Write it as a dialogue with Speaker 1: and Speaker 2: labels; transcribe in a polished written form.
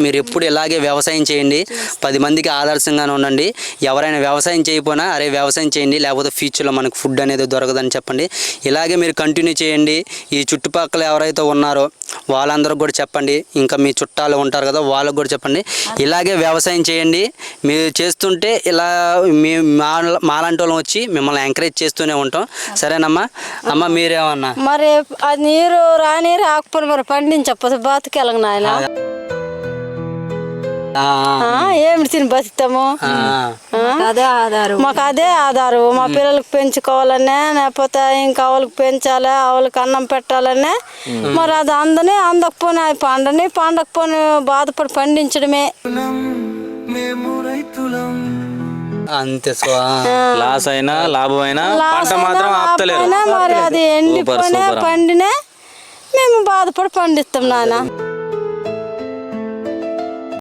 Speaker 1: మీరు ఎప్పుడు ఇలాగే వ్యవసాయం చేయండి, 10 మందికి ఆదర్శంగానే ఉండండి. ఎవరైనా వ్యవసాయం చేయకపోయినా అరే వ్యవసాయం చేయండి, లేకపోతే ఫ్యూచర్లో మనకు ఫుడ్ అనేది దొరకదని చెప్పండి. ఇలాగే మీరు కంటిన్యూ చేయండి. ఈ చుట్టుపక్కల ఎవరైతే ఉన్నారో వాళ్ళందరూ కూడా చెప్పండి, ఇంకా మీ చుట్టాలు ఉంటారు కదా వాళ్ళకు కూడా చెప్పండి, ఇలాగే వ్యవసాయం చేయండి. మీరు చేస్తుంటే ఇలా మీ మాలాంటి వాళ్ళం వచ్చి మిమ్మల్ని ఎంకరేజ్ చేస్తూనే ఉంటాం. సరేనమ్మా? అమ్మ మీరేమన్నా?
Speaker 2: మరి అది నీరు రాకపోతే మరి పండించకపోతే బతికెళ్ళం నాయన. ఏమిటి తిని బతుకుతాము? మాకు అదే ఆధారం. మా పిల్లలకి పెంచుకోవాలనే, లేకపోతే ఇంకా ఆవులకు పెంచాలి, ఆవులకు అన్నం పెట్టాలనే. మరి అది అందకపోని అది పండకపోని బాధపడి పండించడమే.
Speaker 1: అంతే.
Speaker 3: లాస్ అయినా లాభం అయినా పంట మాత్రం ఆపుతలేరు.
Speaker 2: మరి అది ఎండిపోయినా పండినా మేము బాధపడి పండిస్తాం నాన్న.